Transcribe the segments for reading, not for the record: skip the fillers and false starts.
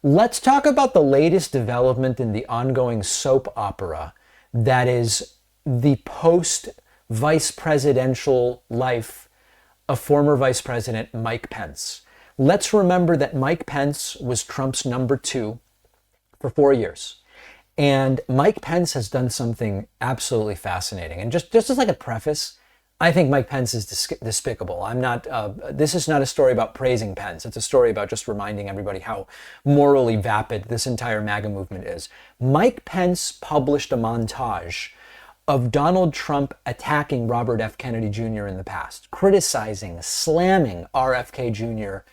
Let's talk about the latest development in the ongoing soap opera that is the post-vice presidential life of former Vice President Mike Pence. Let's remember that Mike Pence was Trump's number 2 for 4 years. And Mike Pence has done something absolutely fascinating. And just as like a preface, I think Mike Pence is despicable. This is not a story about praising Pence. It's a story about just reminding everybody how morally vapid this entire MAGA movement is. Mike Pence published a montage of Donald Trump attacking Robert F. Kennedy Jr. in the past, criticizing, slamming RFK Jr.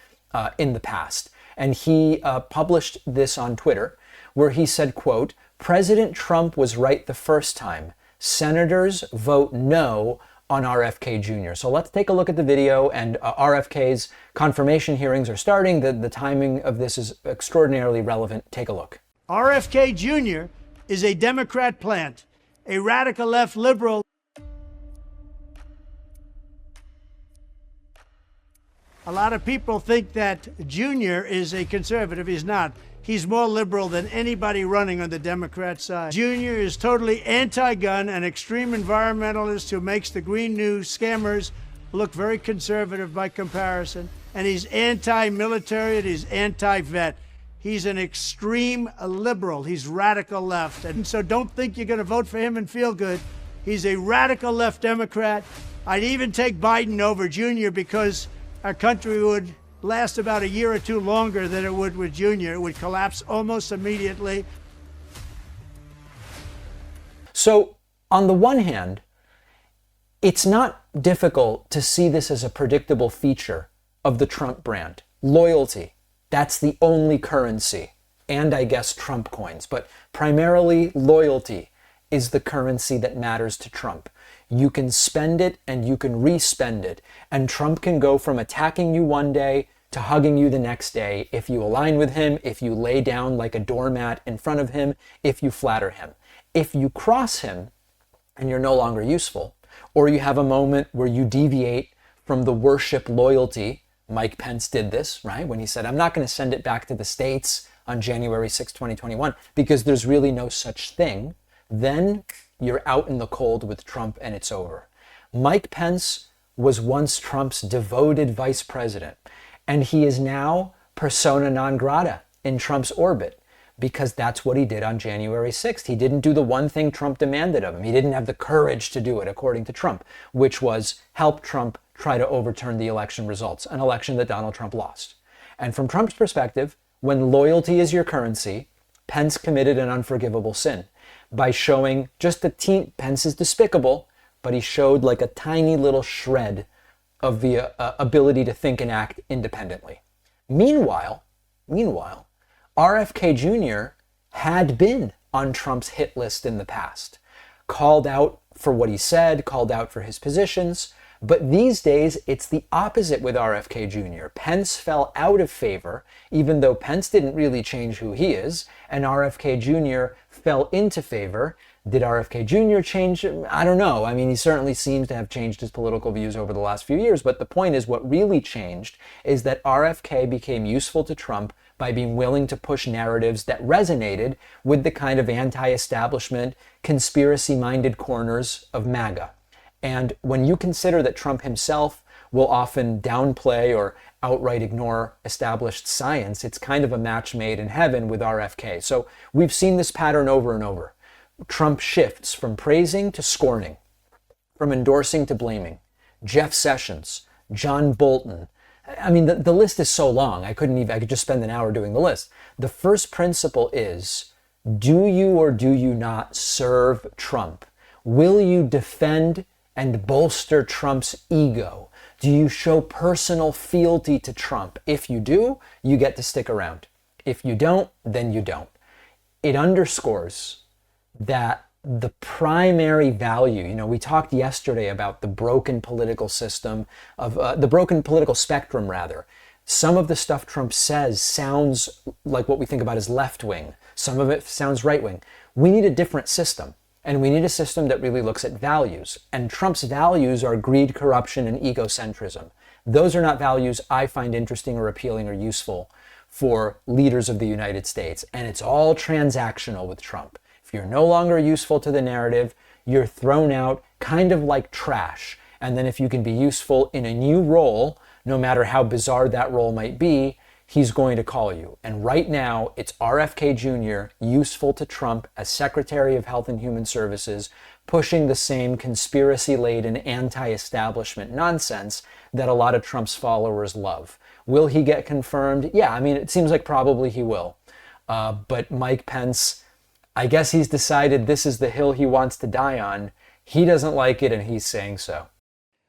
In the past. And he published this on Twitter, where he said, quote, "President Trump was right the first time. Senators vote no on RFK Jr." So let's take a look at the video, and RFK's confirmation hearings are starting. The timing of this is extraordinarily relevant. Take a look. RFK Jr. is a Democrat plant, a radical left liberal. A lot of people think that Jr. is a conservative. He's not. He's more liberal than anybody running on the Democrat side. Jr. is totally anti-gun, an extreme environmentalist who makes the green news scammers look very conservative by comparison. And he's anti-military and he's anti-vet. He's an extreme liberal. He's radical left. And so don't think you're going to vote for him and feel good. He's a radical left Democrat. I'd even take Biden over Jr. because our country would last about a year or two longer than it would with Jr. It would collapse almost immediately. So on the one hand, it's not difficult to see this as a predictable feature of the Trump brand. Loyalty, that's the only currency. And I guess Trump coins, but primarily loyalty is the currency that matters to Trump. You can spend it and you can re-spend it. And Trump can go from attacking you one day to hugging you the next day if you align with him, if you lay down like a doormat in front of him, if you flatter him. If you cross him and you're no longer useful, or you have a moment where you deviate from the worship loyalty, Mike Pence did this, right? When he said, "I'm not going to send it back to the States on January 6, 2021, because there's really no such thing," then you're out in the cold with Trump and it's over. Mike Pence was once Trump's devoted vice president, and he is now persona non grata in Trump's orbit because that's what he did on January 6th. He didn't do the one thing Trump demanded of him. He didn't have the courage to do it, according to Trump, which was help Trump try to overturn the election results, an election that Donald Trump lost. And from Trump's perspective, when loyalty is your currency, Pence committed an unforgivable sin by showing just a teeny. Pence is despicable, but he showed like a tiny little shred of the ability to think and act independently. Meanwhile, RFK Jr. had been on Trump's hit list in the past, called out for what he said, called out for his positions. But these days, it's the opposite with RFK Jr. Pence fell out of favor, even though Pence didn't really change who he is, and RFK Jr. fell into favor. Did RFK Jr. change? I don't know. I mean, he certainly seems to have changed his political views over the last few years, but the point is what really changed is that RFK became useful to Trump by being willing to push narratives that resonated with the kind of anti-establishment, conspiracy-minded corners of MAGA. And when you consider that Trump himself will often downplay or outright ignore established science, it's kind of a match made in heaven with RFK. So we've seen this pattern over and over. Trump shifts from praising to scorning, from endorsing to blaming. Jeff Sessions, John Bolton. I mean, the list is so long. I could just spend an hour doing the list. The first principle is, do you or do you not serve Trump? Will you defend and bolster Trump's ego? Do you show personal fealty to Trump? If you do, you get to stick around. If you don't, then you don't. It underscores that the primary value, we talked yesterday about the broken political system of the broken political spectrum, rather. Some of the stuff Trump says sounds like what we think about as left wing. Some of it sounds right wing. We need a different system. And we need a system that really looks at values. And Trump's values are greed, corruption, and egocentrism. Those are not values I find interesting or appealing or useful for leaders of the United States. And it's all transactional with Trump. If you're no longer useful to the narrative, you're thrown out kind of like trash. And then if you can be useful in a new role, no matter how bizarre that role might be, he's going to call you. And right now, it's RFK Jr. useful to Trump as Secretary of Health and Human Services, pushing the same conspiracy-laden anti-establishment nonsense that a lot of Trump's followers love. Will he get confirmed? Yeah, I mean, it seems like probably he will. But Mike Pence, I guess he's decided this is the hill he wants to die on. He doesn't like it, and he's saying so.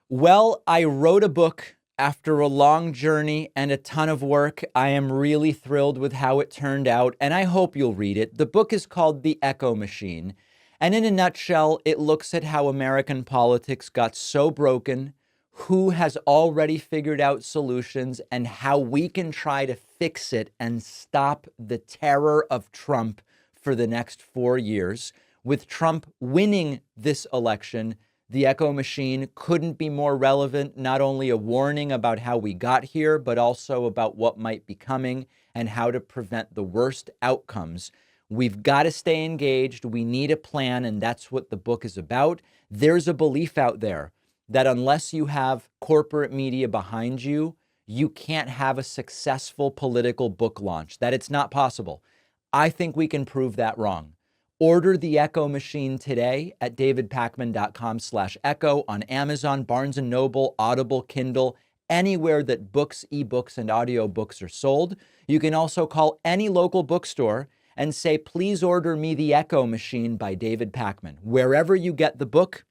Well, I wrote a book after a long journey and a ton of work. I am really thrilled with how it turned out, and I hope you'll read it. The book is called The Echo Machine, and in a nutshell, it looks at how American politics got so broken, who has already figured out solutions, and how we can try to fix it and stop the terror of Trump for the next 4 years. With Trump winning this election, The Echo Machine couldn't be more relevant, not only a warning about how we got here, but also about what might be coming and how to prevent the worst outcomes. We've got to stay engaged. We need a plan, and that's what the book is about. There's a belief out there that unless you have corporate media behind you, you can't have a successful political book launch, that it's not possible. I think we can prove that wrong. Order The Echo Machine today at davidpakman.com/echo on Amazon, Barnes & Noble, Audible, Kindle, anywhere that books, ebooks, and audiobooks are sold. You can also call any local bookstore and say, please order me The Echo Machine by David Pakman. Wherever you get the book,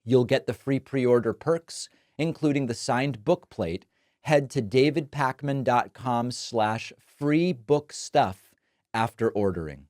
you'll get the free pre-order perks, including the signed book plate. Head to davidpakman.com/free book stuff after ordering.